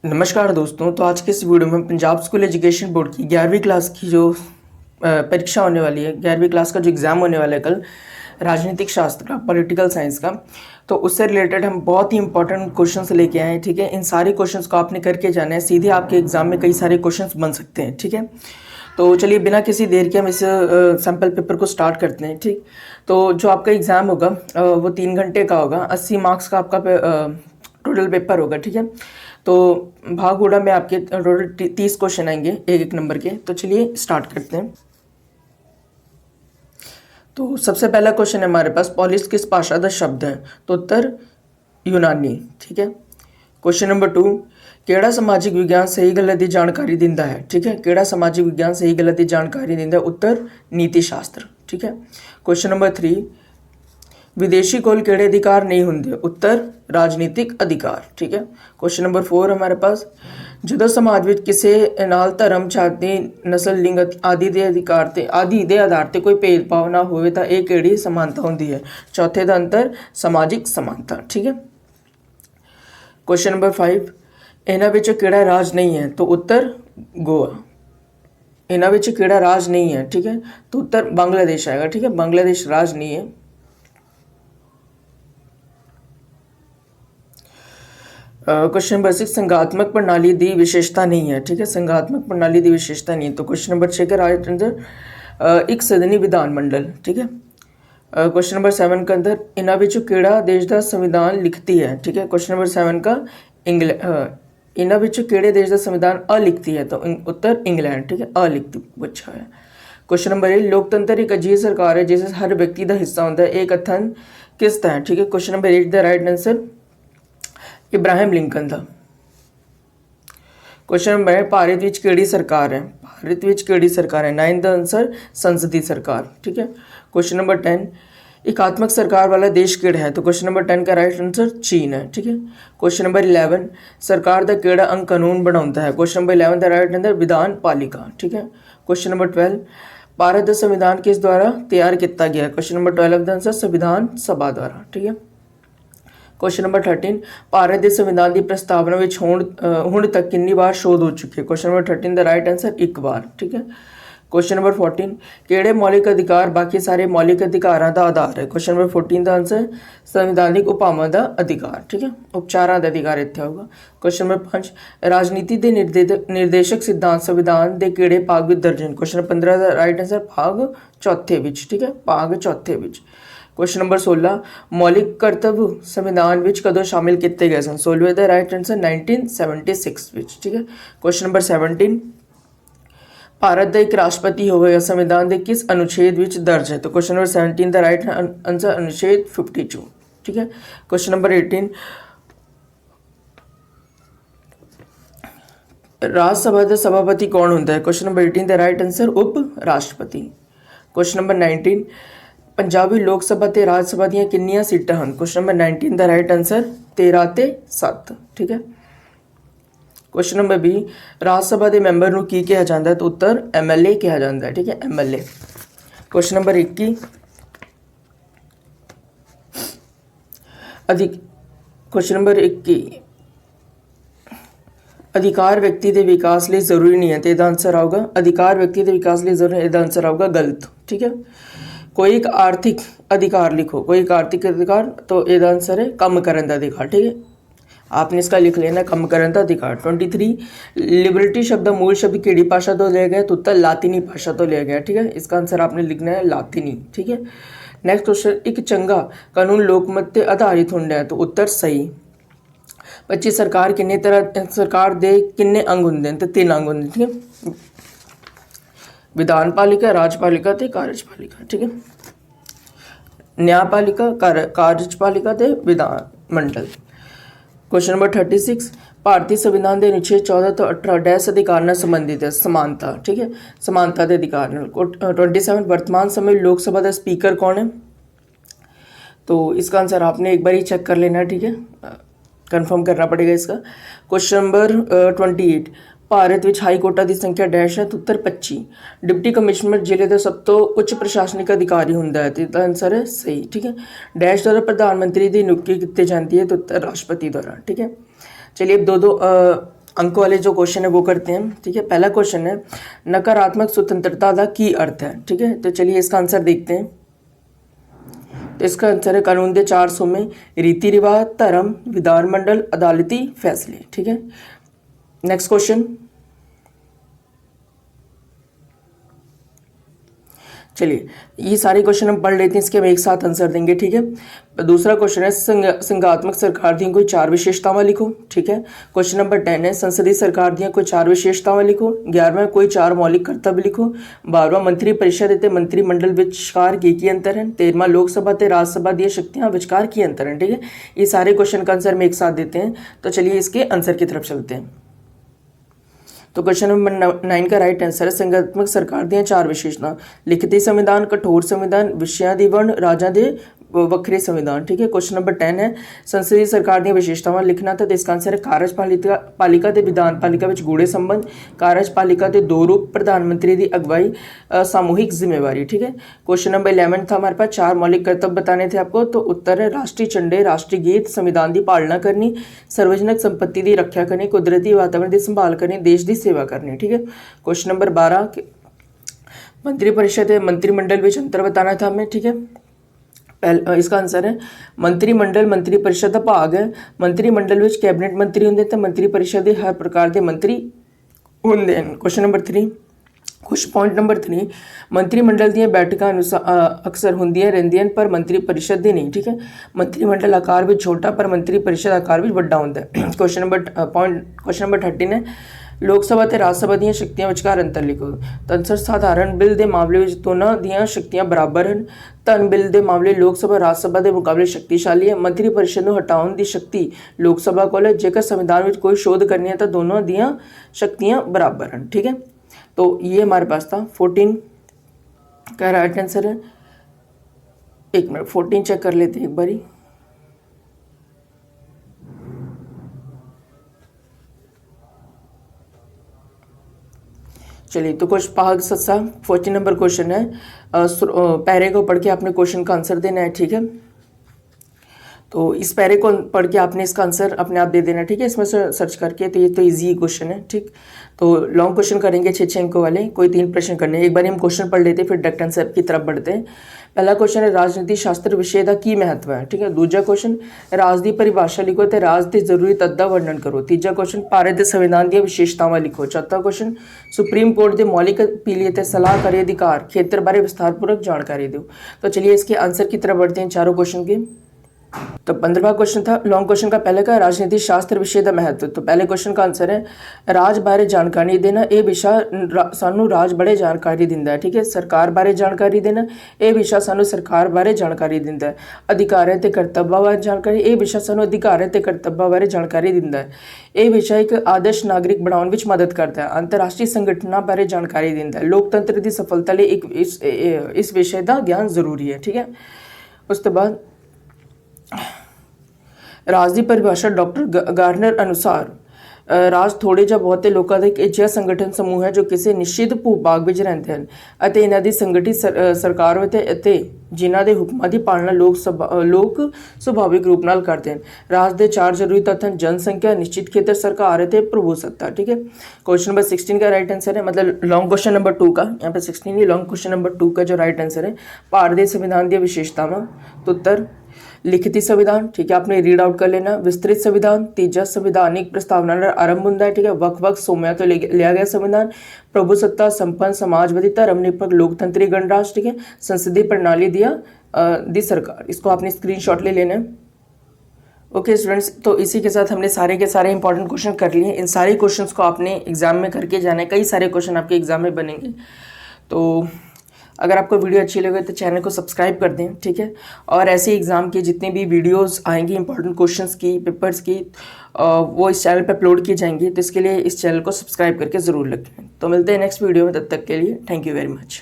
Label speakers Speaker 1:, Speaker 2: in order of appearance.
Speaker 1: नमस्कार दोस्तों। तो आज के इस वीडियो में पंजाब स्कूल एजुकेशन बोर्ड की 11वीं क्लास की जो परीक्षा होने वाली है, 11वीं क्लास का जो एग्ज़ाम होने वाला है कल, राजनीतिक शास्त्र का, पॉलिटिकल साइंस का, तो उससे रिलेटेड हम बहुत ही इंपॉर्टेंट क्वेश्चंस लेके आए हैं। ठीक है, इन सारे क्वेश्चंस को आपने करके जाना है, सीधे आपके एग्जाम में कई सारे क्वेश्चंस बन सकते हैं। ठीक है, तो चलिए बिना किसी देर के हम इस सैम्पल पेपर को स्टार्ट करते हैं। ठीक, तो जो आपका एग्ज़ाम होगा वो 3 घंटे का होगा, 80 मार्क्स का आपका टोटल पेपर होगा। ठीक है, तो भाग गुड़ा में आपके टोटल 30 क्वेश्चन आएंगे एक एक नंबर के। तो चलिए स्टार्ट करते हैं। तो सबसे पहला क्वेश्चन है हमारे पास, पॉलिस किस भाषा का शब्द है? तो उत्तर यूनानी। ठीक है, क्वेश्चन नंबर 2, केड़ा समाजिक विज्ञान सही गलत की जानकारी दिंदा है? ठीक है, केड़ा समाजिक विज्ञान सही गलत की जानकारी दिंदा है? उत्तर नीति शास्त्र। ठीक है, क्वेश्चन नंबर 3, विदेशी कोल केड़े अधिकार नहीं होंगे? उत्तर राजनीतिक अधिकार। ठीक है, क्वेश्चन नंबर 4 हमारे पास, ਜਦੋਂ ਸਮਾਜ ਵਿੱਚ ਕਿਸੇ ਨਾਲ ਧਰਮ, ਜਾਤੀ, ਨਸਲ, ਲਿੰਗ ਆਦਿ ਦੇ ਆਧਾਰ ਤੇ ਕੋਈ ਭੇਦਭਾਵ ਨਾ ਹੋਵੇ ਤਾਂ ਇਹ ਕਿਹੜੀ ਸਮਾਨਤਾ ਹੁੰਦੀ ਹੈ? ਚੌਥੇ ਦਾ ਅੰਤਰ ਸਮਾਜਿਕ ਸਮਾਨਤਾ। ਠੀਕ ਹੈ, क्वेश्चन नंबर 5, ਇਹਨਾਂ ਵਿੱਚ ਕਿਹੜਾ ਰਾਜ नहीं है? तो उत्तर गोवा। ਇਹਨਾਂ ਵਿੱਚ ਕਿਹੜਾ ਰਾਜ नहीं है? ठीक है, तो उत्तर बांग्लादेश आएगा। ठीक है, बांग्लादेश राज नहीं है। क्वेश्चन नंबर 6, संघात्मक प्रणाली दी विशेषता नहीं है? ठीक है, संघात्मक प्रणाली दी विशेषता नहीं है। तो क्वेश्चन नंबर 6 का राइट आंसर एक सदनी विधानमंडल। ठीक है, क्वेश्चन नंबर 7 के अंदर इन्हों विचों केड़ा देश का संविधान लिखती है? ठीक है, क्वेश्चन नंबर 7 का इन्हों विचों केड़े देश का संविधान अलिखती है? तो उत्तर इंग्लैंड। ठीक है, अलिखती पूछा है। क्वेश्चन नंबर 8, लोकतंत्र एक अजीब सरकार है जिस हर व्यक्ति का हिस्सा होता है, एक कथन किसका है? ठीक है, क्वेश्चन नंबर 8 का राइट आंसर इब्राहिम लिंकन था। क्वेश्चन नंबर है, भारत विच केड़ी सरकार है? भारत विच केड़ी सरकार है? 9 द आंसर संसदीय सरकार। ठीक है, क्वेश्चन नंबर 10, एकात्मक सरकार वाला देश केड़ा है? तो क्वेश्चन नंबर 10 का राइट आंसर चीन है। ठीक है, क्वेश्चन नंबर 11, सरकार का केड़ा अंग कानून बनाता है? क्वेश्चन नंबर 11 का राइट आंसर विधान पालिका। ठीक है, क्वेश्चन नंबर 12, भारत का संविधान किस द्वारा तैयार किया गया? क्वेश्चन नंबर 12 का आंसर संविधान सभा द्वारा। ठीक है, क्वेश्चन नंबर 13, भारत के संविधान की प्रस्तावना में हुण तक कितनी बार शोध हो चुकी है? क्वेश्चन नंबर 13 का राइट आंसर एक बार। ठीक है, क्वेश्चन नंबर 14, केड़े मौलिक अधिकार बाकी सारे मौलिक अधिकारों का आधार है? क्वेश्चन नंबर 14 का आंसर संविधानिक उपभावां का अधिकार। ठीक है, उपचारां का अधिकार इत्थे होगा। क्वेश्चन नंबर 5, राजनीति के निर्देशक सिद्धांत संविधान के केड़े भाग विच दर्ज हैं? क्वेश्चन नंबर 15 का राइट आंसर भाग चौथे विच। ठीक है, भाग चौथे विच। क्वेश्चन नंबर 16, मौलिक कर्तव्य संविधान विच कदों शामिल किए गए सन? 16वें का राइट आंसर 1976 विच। ठीक है, क्वेश्चन नंबर 17, भारत का एक राष्ट्रपति होगा संविधान के किस अनुच्छेद विच दर्ज है? तो क्वेश्चन नंबर 17 का राइट आंसर अनुच्छेद 52। ठीक है, क्वेश्चन नंबर 18, राज्यसभा का सभापति कौन होता है? क्वेश्चन नंबर 18 का राइट आंसर उप राष्ट्रपति। क्वेश्चन नंबर 19, पंजाबी लोक सभा ते राज सभा दी कितनी सीटां हैं? क्वेश्चन नंबर 19 का राइट आंसर 13 ते 7। ठीक है, क्वेश्चन नंबर 20, राज सभा के मैंबर नूं की कहा जाता है? तो उत्तर MLA कहा जाता है। ठीक है, MLA। Question number 21, question number 21, अधिकार व्यक्ति के विकास लिए जरूरी नहीं है? तो इसका आंसर आऊगा अधिकार व्यक्ति के विकास लिए जरूरी, इसका आंसर आऊगा गलत। ठीक है, कोई एक आर्थिक अधिकार लिखो, कोई एक आर्थिक अधिकार, तो इसका आंसर है कम करने का अधिकार। ठीक है, आपने इसका लिख लेना कम करने का अधिकार। 23, लिबर्टी शब्द मूल शब्द केड़ी भाषा तो लिया गया? तो उत्तर लातीनी भाषा तो लिया गया। ठीक है, इसका आंसर आपने लिखना है लातीनी। ठीक है, नेक्स्ट क्वेश्चन, एक चंगा कानून लोकमत पर आधारित होता है? तो उत्तर सही। 25, सरकार किन्ने तरह सरकार के किन्ने अंग होंगे? तो 3 अंग होंगे। ठीक है, विधानपालिका, राजपालिका ते कार्यपालिका। ठीक है, न्यायपालिका, कार्यपालिका ते विधान मंडल। क्वेश्चन नंबर 36, भारतीय संविधान के अनुच्छेद 14 तो 18 डैश अधिकार नाल संबंधित है? समानता। ठीक है, समानता के अधिकार नाल। 27, वर्तमान समय लोकसभा का स्पीकर कौन है? तो इसका आंसर आपने एक बार ही चेक कर लेना। ठीक है, कंफर्म करना पड़ेगा इसका। क्वेश्चन नंबर 28, भारत में हाई कोर्टा की संख्या डैश है? तो उत्तर 25। डिप्टी कमिश्नर जिले का सब तो उच्च प्रशासनिक अधिकारी होंगे? तो इसका आंसर है सही। ठीक है, डैश द्वारा प्रधानमंत्री की नियुक्ति की जाती है? तो उत्तर राष्ट्रपति द्वारा। ठीक है, चलिए दो अंक वाले जो क्वेश्चन है वो करते हैं। ठीक है, पहला क्वेश्चन है नकारात्मक स्वतंत्रता का की अर्थ है। ठीक है, तो चलिए इसका आंसर देखते हैं। तो इसका आंसर है कानून दे 400 में रीति रिवाज, धर्म, विधानमंडल, अदालती फैसले। ठीक है, नेक्स्ट क्वेश्चन, चलिए ये सारे क्वेश्चन हम पढ़ लेते हैं, इसके हम एक साथ आंसर देंगे। ठीक है, दूसरा क्वेश्चन है संघात्मक सरकार दी कोई 4 विशेषतावां लिखो। ठीक है, क्वेश्चन नंबर 10 है संसदीय सरकार दी कोई 4 विशेषतावां लिखो। 11वां कोई 4 मौलिक कर्तव्य लिखो। 12वां मंत्री परिषद ते मंत्रिमंडल विचकार की अंतर है। 13वां लोकसभा ते राज्यसभा दी शक्तियां विचकार की अंतर है। ठीक है, ये सारे क्वेश्चन का आंसर हम एक साथ देते हैं। तो चलिए इसके आंसर की तरफ चलते हैं। तो क्वेश्चन नंबर 9 का राइट आंसर है संघात्मक सरकार दी 4 विशेषता, लिखित संविधान, कठोर संविधान, विषयां दी वर्ण, राजा दे वक्रे संविधान। ठीक है, क्वेश्चन नंबर 10 है संसदीय सरकार दी विशेषतावां लिखना था। तो इसका आंसर है कार्यपालिका ते विधानपालिका विच गूढ़े संबंध, कार्यपालिका दे 2 रूप, प्रधानमंत्री दी अगवाई, सामूहिक जिम्मेवारी। ठीक है, क्वेश्चन नंबर 11 था हमारे पास 4 मौलिक कर्तव्य बताने थे आपको। तो उत्तर है राष्ट्रीय झंडे, राष्ट्रीय गीत, संविधान की पालना करनी, सार्वजनिक संपत्ति की रक्षा करनी, कुदरती वातावरण की संभाल करनी, देश की सेवा करनी। ठीक है, क्वेश्चन नंबर 12 मंत्रिपरिषद मंत्रिमंडल विच अंतर बताना था हमें। ठीक है, इसका आंसर है मंत्रिमंडल मंत्री परिषद का भाग है। मंत्रिमंडल विच कैबिनेट मंत्री होंगे तो मंत्री परिषद के हर प्रकार के मंत्री होंगे। क्वेश्चन नंबर 3 कुछ पॉइंट नंबर 3 मंत्रिमंडल दी बैठक अक्सर होंदियां रहिंदियां पर मंत्री परिषद दी नहीं। ठीक है, मंत्रिमंडल आकार में छोटा पर मंत्री परिषद आकार में बड़ा होंदा है। क्वेश्चन नंबर 13 है लोकसभा ते राज्यसभा दी शक्तियां विचकार अंतर लिखो। तो आंसर साधारण बिल के मामले में दोनों दी शक्तियां बराबर हैं। धन बिल के मामले लोकसभा राज्यसभा के मुकाबले शक्तिशाली है। मंत्री परिषद को हटाने की शक्ति लोकसभा को है। जेकर संविधान में कोई शोध करनी है तो दोनों दी शक्तियां बराबर हैं। ठीक है, तो ये हमारे पास था 14 का राइट आंसर है। एक मिनट 14 चेक कर लेते हैं एक बारी। चलिए तो कुछ भाग सत्सा 14 नंबर क्वेश्चन है। पैरे को पढ़ के आपने क्वेश्चन का आंसर देना है। ठीक है, तो इस पैरे को पढ़ के आपने इसका आंसर अपने आप दे देना। ठीक है, इसमें से सर्च करके। तो ये तो इजी क्वेश्चन है। ठीक, तो लॉन्ग क्वेश्चन करेंगे 6 अंकों वाले, कोई 3 प्रश्न करने। एक बार हम क्वेश्चन पढ़ लेते फिर डायरेक्ट आंसर की तरफ बढ़ते हैं। पहला क्वेश्चन है राजनीति शास्त्र विषय का की महत्व है। ठीक है, दूसरा क्वेश्चन राज की परिभाषा लिखो तो राज के जरूरी तत्व का वर्णन करो। तीजा क्वेश्चन भारत के संविधान दी विशेषतावां लिखो। चौथा क्वेश्चन सुप्रीम कोर्ट के मौलिक अपील ते सलाहकारी अधिकार क्षेत्र बारे विस्तारपूर्वक जानकारी दो। तो चलिए इसके आंसर की तरफ बढ़ते हैं चारों क्वेश्चन के। तो 15वां क्वेश्चन था लॉन्ग क्वेश्चन का पहले का राजनीति शास्त्र विषय का महत्व। तो पहले क्वेश्चन का आंसर है राज बारे जानकारी देना। ये विषय सानू राज बारे जानकारी दिंदा है। ठीक है, सरकार बारे जानकारी देना, ये विषय सानू सरकार बारे जानकारी दिंदा है। अधिकारां ते कर्तव्यां बारे जानकारी, ये विषय सानू अधिकारां ते कर्तव्यां बारे जानकारी दिंदा है। ये विषय एक आदर्श नागरिक बनाने में मदद करता है। अंतरराष्ट्रीय संगठनों बारे जानकारी दिंदा है। लोकतंत्र की सफलता लिए इस विषय का ज्ञान जरूरी है। ठीक है, उस तो बाद राज की परिभाषा डॉक्टर गार्नर अनुसार राज थोड़े ਜਾਂ ਬਹੁਤੇ ਲੋਕਾਂ ਦਾ ਇੱਕ ਅਜਿਹਾ ਸੰਗਠਨ ਸਮੂਹ ਹੈ ਜੋ ਕਿਸੇ ਨਿਸ਼ਚਿਤ ਭੂ-ਭਾਗ ਵਿੱਚ ਰਹਿੰਦੇ ਹਨ ਅਤੇ ਇਹਨਾਂ ਦੀ ਸੰਗਠਿਤ ਸਰਕਾਰ ਅਤੇ ਜਿਨ੍ਹਾਂ ਦੇ ਹੁਕਮਾਂ ਦੀ ਪਾਲਣਾ ਲੋਕ ਸੁਭਾਵਿਕ ਰੂਪ ਨਾਲ ਕਰਦੇ ਹਨ। ਰਾਜ ਦੇ 4 ਜ਼ਰੂਰੀ ਤੱਤ ਹਨ जनसंख्या, निश्चित क्षेत्र, सरकार ਅਤੇ प्रभुसत्ता। ठीक है, क्वेश्चन नंबर 16 का राइट आंसर है, मतलब लॉन्ग क्वेश्चन नंबर 2 का, यहाँ पे 16 ही लॉन्ग क्वेश्चन नंबर 2 का जो राइट आंसर है भारतीय संविधान की विशेषतावां। तो उत्तर लिखित संविधान। ठीक है, आपने रीड आउट कर लेना। विस्तृत संविधान, तीजा संविधानिक प्रस्तावना आरंभ होता है। ठीक है, वक् सोमया तो लिया गया संविधान। प्रभुसत्ता, संपन्न समाजवादी, धर्मनिरपेक्ष लोकतंत्री गणराज्य। ठीक है, संसदीय प्रणाली दिया दी सरकार। इसको आपने स्क्रीनशॉट ले लेना है। ओके स्टूडेंट्स, तो इसी के साथ हमने सारे के सारे इंपॉर्टेंट क्वेश्चन कर लिए। इन सारे क्वेश्चंस को आपने एग्जाम में करके जाना है। कई सारे क्वेश्चन आपके एग्जाम में बनेंगे। तो अगर आपको वीडियो अच्छी लगे तो चैनल को सब्सक्राइब कर दें। ठीक है, और ऐसे एग्ज़ाम की जितनी भी वीडियोस आएंगी इंपॉर्टेंट क्वेश्चंस की, पेपर्स की, वो इस चैनल पे अपलोड की जाएंगी। तो इसके लिए इस चैनल को सब्सक्राइब करके ज़रूर रखें। तो मिलते हैं नेक्स्ट वीडियो में, तब तक के लिए थैंक यू वेरी मच।